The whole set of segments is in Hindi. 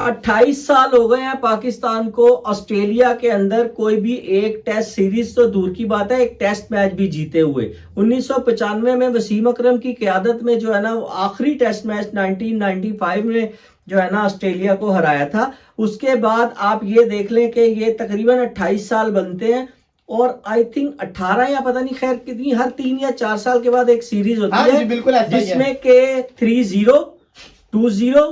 28 साल हो गए हैं पाकिस्तान को ऑस्ट्रेलिया के अंदर कोई भी एक टेस्ट सीरीज तो दूर की बात है, एक टेस्ट मैच भी जीते हुए। 1995 में वसीम अकरम की क़यादत में जो है ना वो आखिरी टेस्ट मैच 1995 में जो है ना ऑस्ट्रेलिया को हराया था। उसके बाद आप ये देख लें कि ये तकरीबन 28 साल बनते हैं और आई थिंक 18 या पता नहीं खैर कितनी हर 3 या 4 साल के बाद एक सीरीज होती है जिसमें के 3-0, 2-0,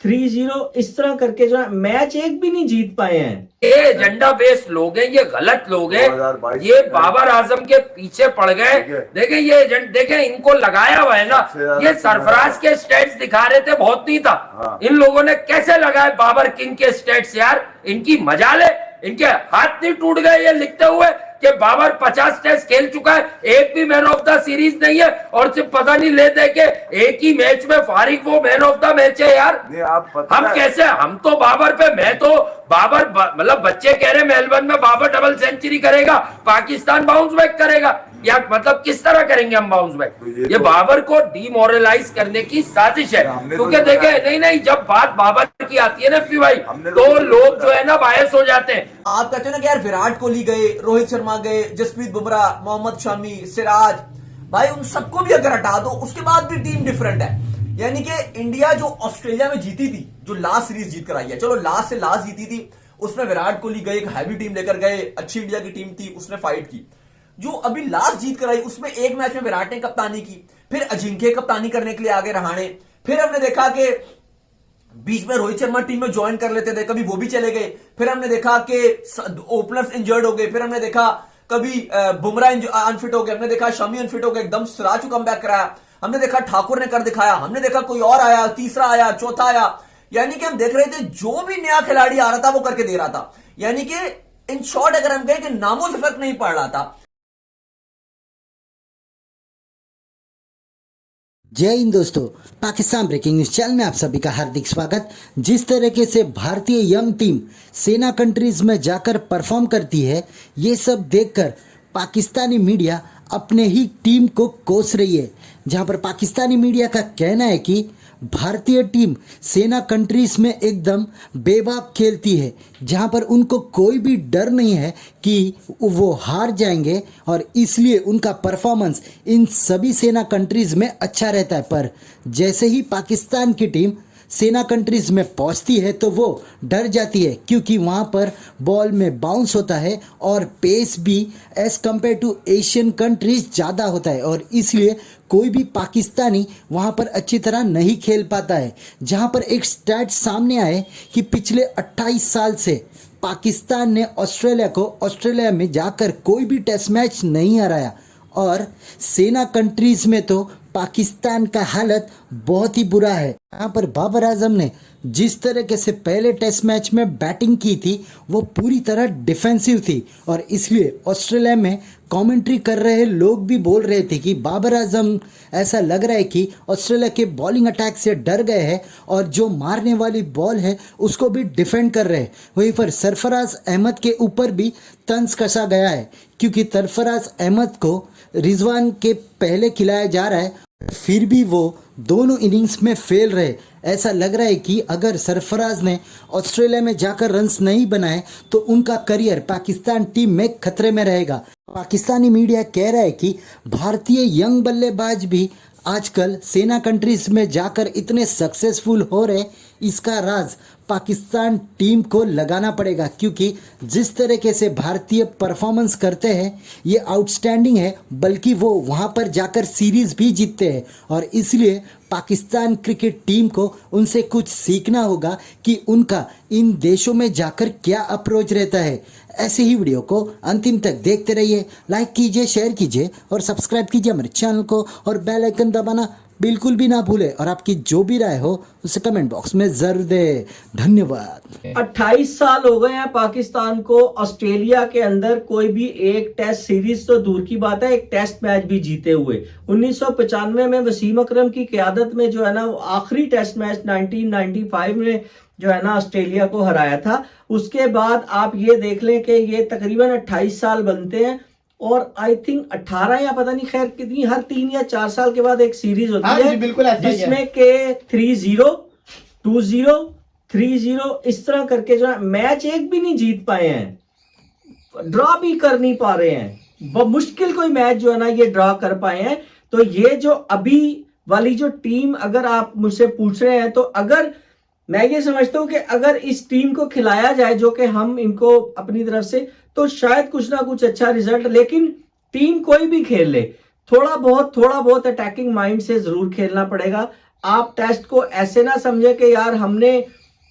3-0 इस तरह करके जो है मैच एक भी नहीं जीत पाए हैं। ये एजेंडा बेस्ड लोग हैं, ये गलत लोग हैं, ये बाबर आजम के पीछे पड़ गए। देखें ये एजेंट, देखें इनको लगाया हुआ है ना, ये सरफराज के स्टेट्स दिखा रहे थे, बहुत नहीं था। इन लोगों ने कैसे लगाए बाबर किंग के स्टेट्स यार, इनकी मजाल है, इनके हाथ नहीं टूट गए ये लिखते हुए कि बाबर 50 टेस्ट खेल चुका है, एक भी मैन ऑफ द सीरीज नहीं है और सिर्फ पता नहीं ले दे के एक ही मैच में फारिग वो मैन ऑफ द मैच है यार। हम कैसे, हम तो बाबर पे, मैं तो बाबर मतलब बच्चे कह रहे मेलबर्न में बाबर डबल सेंचुरी करेगा, पाकिस्तान बाउंस बैक करेगा, या मतलब किस तरह करेंगे हम बाउंस बैक? ये बाबर को डीमोरलाइज करने की साजिश है, क्योंकि देखे नहीं जब बात बाबर की आती है ना भाई, तो लोग जो है ना बायस हो जाते हैं। आप कहते हो ना कि यार विराट कोहली गए, रोहित शर्मा गए, जसप्रीत बुमराह, मोहम्मद शमी, सिराज, भाई उन सबको भी अगर हटा दो उसके बाद भी टीम डिफरेंट है। यानी कि इंडिया जो ऑस्ट्रेलिया में जीती थी, जो लास्ट सीरीज जीत कर आई है, चलो लास्ट से लास्ट जीती थी, उसमें विराट कोहली गए, एक हैवी टीम लेकर गए, अच्छी इंडिया की टीम थी, उसने फाइट की। जो अभी लास्ट जीत कर आई उसमें एक मैच में विराट ने कप्तानी की, फिर अजिंक्य कप्तानी करने के लिए आगे रहाणे, फिर हमने देखा कि बीच में रोहित शर्मा टीम में ज्वाइन कर लेते थे, कभी वो भी चले गए, फिर हमने देखा कि ओपनर्स इंजर्ड हो गए, फिर हमने देखा कभी बुमराह अनफिट हो गया, हमने देखा शमी अनफिट हो गया, एकदम सिराज को कमबैक कराया, हमने देखा ठाकुर ने कर दिखाया, हमने देखा कोई और आया, तीसरा आया, चौथा आया। यानी कि हम देख रहे थे जो भी नया खिलाड़ी आ रहा था वो करके दे रहा था। यानी कि इन शॉर्ट अगर हम कहें कि नामों से फर्क नहीं पड़ रहा था। जय हिंद दोस्तों, पाकिस्तान ब्रेकिंग न्यूज चैनल में आप सभी का हार्दिक स्वागत। जिस तरीके से भारतीय यंग टीम सेना कंट्रीज में जाकर परफॉर्म करती है, ये सब देखकर पाकिस्तानी मीडिया अपने ही टीम को कोस रही है। जहां पर पाकिस्तानी मीडिया का कहना है कि भारतीय टीम सेना कंट्रीज में एकदम बेबाक खेलती है, जहां पर उनको कोई भी डर नहीं है कि वो हार जाएंगे और इसलिए उनका परफॉर्मेंस इन सभी सेना कंट्रीज में अच्छा रहता है। पर जैसे ही पाकिस्तान की टीम सेना कंट्रीज में पहुंचती है तो वो डर जाती है, क्योंकि वहाँ पर बॉल में बाउंस होता है और पेस भी as compare to Asian countries ज़्यादा होता है और इसलिए कोई भी पाकिस्तानी वहाँ पर अच्छी तरह नहीं खेल पाता है। जहाँ पर एक स्टैट सामने आए कि पिछले 28 साल से पाकिस्तान ने ऑस्ट्रेलिया में जाकर कोई भी टेस्ट मैच नहीं हराया और सेना कंट्रीज़ में तो पाकिस्तान का हालत बहुत ही बुरा है। यहाँ पर बाबर आजम ने जिस तरीके से पहले टेस्ट मैच में बैटिंग की थी वो पूरी तरह डिफेंसिव थी और इसलिए ऑस्ट्रेलिया में कमेंट्री कर रहे लोग भी बोल रहे थे कि बाबर आजम ऐसा लग रहा है कि ऑस्ट्रेलिया के बॉलिंग अटैक से डर गए हैं और जो मारने वाली बॉल है उसको भी डिफेंड कर रहे हैं। वहीं पर सरफराज अहमद के ऊपर भी तंज कसा गया है, क्योंकि सरफराज अहमद को रिजवान के पहले खिलाया जा रहा है, फिर भी वो दोनों इनिंग्स में फेल रहे। ऐसा लग रहा है कि अगर सरफराज ने ऑस्ट्रेलिया में जाकर रन्स नहीं बनाए तो उनका करियर पाकिस्तान टीम में खतरे में रहेगा। पाकिस्तानी मीडिया कह रहा है कि भारतीय यंग बल्लेबाज भी आजकल सेना कंट्रीज में जाकर इतने सक्सेसफुल हो रहे, इसका राज पाकिस्तान टीम को लगाना पड़ेगा, क्योंकि जिस तरीके से भारतीय परफॉर्मेंस करते हैं ये आउटस्टैंडिंग है, बल्कि वो वहाँ पर जाकर सीरीज़ भी जीतते हैं और इसलिए पाकिस्तान क्रिकेट टीम को उनसे कुछ सीखना होगा कि उनका इन देशों में जाकर क्या अप्रोच रहता है। ऐसे ही वीडियो को अंतिम तक देखते रहिए, लाइक कीजिए, शेयर कीजिए और सब्सक्राइब कीजिए हमारे चैनल को और बेल आइकन दबाना बिल्कुल भी ना भूले और आपकी जो भी राय हो उसे कमेंट बॉक्स में जरूर दे। धन्यवाद। 28 साल हो गए हैं पाकिस्तान को ऑस्ट्रेलिया के अंदर कोई भी एक टेस्ट सीरीज तो दूर की बात है, एक टेस्ट मैच भी जीते हुए। 1995 में वसीम अकरम की क़यादत में जो है ना वो आखिरी टेस्ट मैच 1995 में जो है ना ऑस्ट्रेलिया को हराया था। उसके बाद आप ये देख लें कि ये तकरीबन 28 साल बनते हैं और आई थिंक 18 या पता नहीं खैर कितनी हर 3 या 4 साल के बाद एक सीरीज होती है जिसमें के 3-0, 2-0, 3-0 इस तरह करके जो है मैच एक भी नहीं जीत पाए हैं, ड्रॉ भी कर नहीं पा रहे हैं, मुश्किल कोई मैच जो है ना ये ड्रॉ कर पाए हैं। तो ये जो अभी वाली जो टीम अगर आप मुझसे पूछ रहे हैं, तो अगर मैं ये समझता हूं कि अगर इस टीम को खिलाया जाए जो कि हम इनको अपनी तरफ से, तो शायद कुछ ना कुछ अच्छा रिजल्ट, लेकिन टीम कोई भी खेल ले थोड़ा बहुत अटैकिंग माइंड से जरूर खेलना पड़ेगा। आप टेस्ट को ऐसे ना समझे कि यार हमने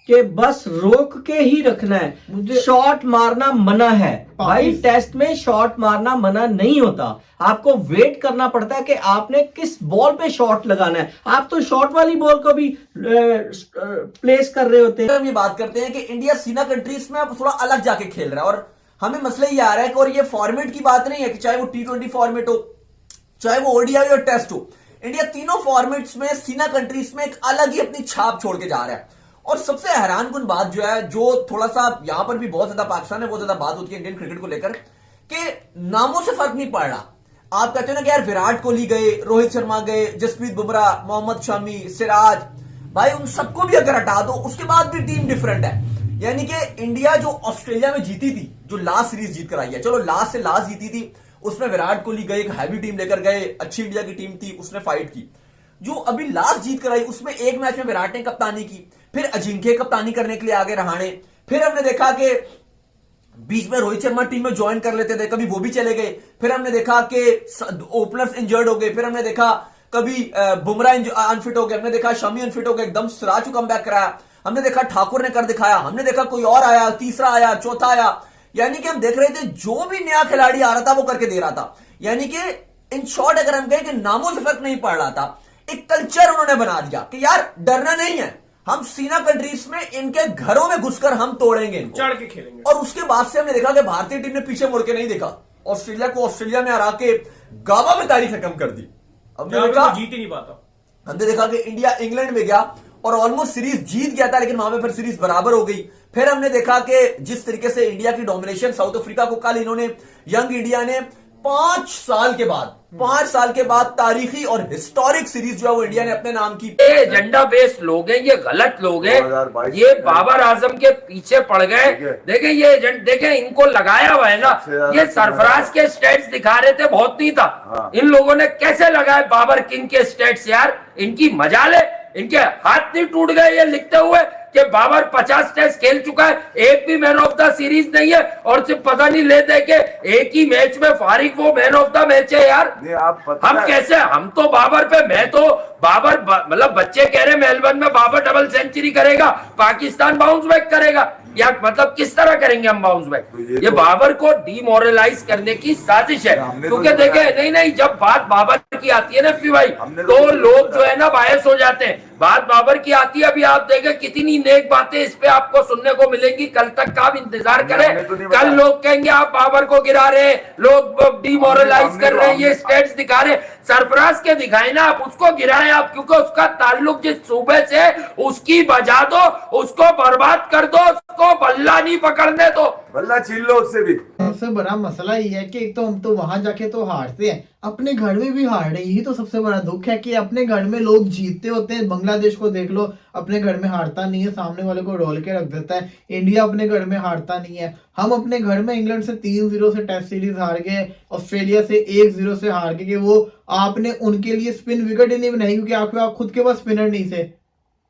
कि बस रोक के ही रखना है, शॉट मारना मना है भाई, टेस्ट में शॉट मारना मना नहीं होता, आपको वेट करना पड़ता है कि आपने किस बॉल पे शॉट लगाना है। आप तो शॉट वाली बॉल को भी प्लेस कर रहे होते हैं। हम ये बात करते हैं कि इंडिया सीना कंट्रीज में अब थोड़ा अलग जाके खेल रहा है, और हमें मसला ये आ रहा है कि, और ये फॉर्मेट की बात नहीं है कि चाहे वो T20 फॉर्मेट हो, चाहे वो ODI और टेस्ट हो, इंडिया तीनों फॉर्मेट्स में सीना कंट्रीज में एक अलग ही अपनी छाप छोड़ के जा रहा है। और सबसे हैरानकुन बात जो है, जो थोड़ा सा यहां पर भी बहुत ज्यादा पाकिस्तान में बहुत ज्यादा बात होती है इंडियन क्रिकेट को लेकर, कि नामों से फर्क नहीं पड़ रहा। आप कहते हो ना कि यार विराट कोहली गए, रोहित शर्मा गए, जसप्रीत बुमराह, मोहम्मद शमी, सिराज, भाई उन सबको भी अगर हटा दो उसके बाद भी टीम डिफरेंट है। यानी कि इंडिया जो ऑस्ट्रेलिया में जीती थी, जो लास्ट सीरीज जीत कर आई है, चलो लास्ट से लास्ट जीती थी, उसमें विराट कोहली गए, एक हैवी टीम लेकर गए, अच्छी इंडिया की टीम थी, उसने फाइट की। जो अभी लास्ट जीत कर आई उसमें एक मैच में विराट ने कप्तानी की, फिर अजिंक्य कप्तानी करने के लिए आगे रहाणे, फिर हमने देखा कि बीच में रोहित शर्मा टीम में ज्वाइन कर लेते थे, कभी वो भी चले गए, फिर हमने देखा कि ओपनर्स इंजर्ड हो गए, फिर हमने देखा कभी बुमराह अनफिट हो गए, हमने देखा शमी अनफिट हो गए, एकदम सिराज को कमबैक कराया, हमने देखा ठाकुर ने कर दिखाया, हमने देखा कोई और आया, तीसरा आया, चौथा आया। यानी कि हम देख रहे थे जो भी नया खिलाड़ी आ रहा था वो करके दे रहा था। यानी कि इन शॉर्ट अगर हम कहें कि नामों से फर्क नहीं पड़ रहा था, एक कल्चर उन्होंने बना दिया कि यार डरना नहीं है, हम सीना कंट्रीज में इनके घरों में घुसकर हम तोड़ेंगे इनको, चढ़ के खेलेंगे। और उसके बाद से हमने देखा कि भारतीय टीम ने पीछे मुड़ के नहीं देखा, ऑस्ट्रेलिया को ऑस्ट्रेलिया में हरा के गावा में तारीख खत्म कर दी। हमने देखा जीत ही नहीं पाता। हमने देखा कि इंडिया इंग्लैंड में गया और ऑलमोस्ट सीरीज जीत गया था, लेकिन वहां पे फिर सीरीज बराबर हो गई। फिर हमने देखा कि जिस तरीके से इंडिया की डोमिनेशन, साउथ अफ्रीका को कल इन्होंने, यंग इंडिया ने 5 साल के बाद तारीखी और हिस्टोरिक सीरीज जो है वो इंडिया ने अपने नाम की। ये एजेंडा बेस्ड लोग हैं, ये गलत लोग हैं, ये बाबर आजम के पीछे पड़ गए। देखें ये एजेंट, देखें इनको लगाया हुआ है ना, ये सरफराज के स्टेट्स दिखा रहे थे, बहुत नहीं था। इन लोगों ने कैसे लगाए बाबर किंग के स्टेट्स यार, इनकी मजाल है, इनके हाथ नहीं टूट गए ये लिखते हुए कि बाबर 50 टेस्ट खेल चुका है, एक भी मैन ऑफ द सीरीज नहीं है, और सिर्फ पता नहीं लेते कि एक ही मैच में फारिग वो मैन ऑफ द मैच है यार। हम कैसे, हम तो बाबर पे, मैं तो बाबर, मतलब बच्चे कह रहे मेलबर्न में बाबर डबल सेंचुरी करेगा, पाकिस्तान बाउंस बैक करेगा, या मतलब किस तरह करेंगे हम बाउंस बैक? ये बाबर को डिमोरलाइज करने की साजिश है, क्योंकि देखे नहीं जब बात बाबर की आती है ना भाई, तो लोग जो है ना बायस हो जाते हैं। बात बाबर की आती है, अभी आप देखें कितनी नेक बातें इस पे आपको सुनने को मिलेंगी, कल तक का आप इंतजार करें। कल लोग कहेंगे आप बाबर को गिरा रहे हैं, लोग डिमोरलाइज कर रहे हैं, ये स्टेट्स दिखा रहे हैं। सरफराज के दिखाए ना, आप उसको गिराएं आप, क्योंकि उसका ताल्लुक जिस सूबे से, उसकी बजा दो, उसको बर्बाद कर दो, उसको बल्ला नहीं पकड़ने दो, बल्ला छीन लो उससे भी। सबसे बड़ा मसला ये है कि एक तो हम तो वहां जाके तो हारते हैं, अपने घर में भी हार रहे हैं। यही तो सबसे बड़ा दुख है कि अपने घर में लोग जीतते होते हैं। बांग्लादेश को देख लो, अपने घर में हारता नहीं है, सामने वाले को रोल के रख देता है। इंडिया अपने घर में हारता नहीं है। हम अपने घर में इंग्लैंड से 3-0 से टेस्ट सीरीज हार गए, ऑस्ट्रेलिया से 1-0 से हार गए, कि वो आपने उनके लिए स्पिन विकेट ही नहीं बनाई, क्योंकि आपके खुद के पास स्पिनर नहीं थे।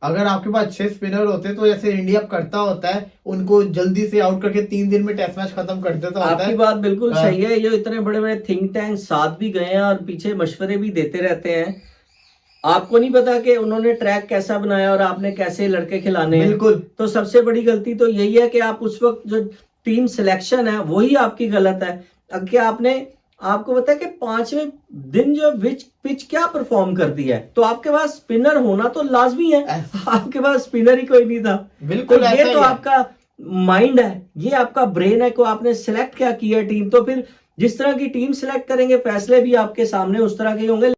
अगर आपके पास 6 स्पिनर होते तो जैसे इंडिया करता होता है, उनको जल्दी से आउट करके 3 दिन में टेस्ट मैच खत्म कर देता होता है। आपकी बात बिल्कुल सही है। ये इतने बड़े बड़े थिंक टैंक साथ भी गए हैं और पीछे मशवरे भी देते रहते हैं। आपको नहीं पता कि उन्होंने ट्रैक कैसा बनाया और आपने कैसे लड़के खिलाने हैं। बिल्कुल। तो सबसे बड़ी गलती तो यही है कि आप उस वक्त जो टीम सिलेक्शन है वही आपकी गलत है। कि आपको पता है कि 5वें दिन जो पिच क्या परफॉर्म करती है, तो आपके पास स्पिनर होना तो लाजमी है। आपके पास स्पिनर ही कोई नहीं था। बिल्कुल। तो ये तो आपका माइंड है, ये आपका ब्रेन है को आपने सिलेक्ट क्या किया टीम। तो फिर जिस तरह की टीम सिलेक्ट करेंगे, फैसले भी आपके सामने उस तरह के होंगे।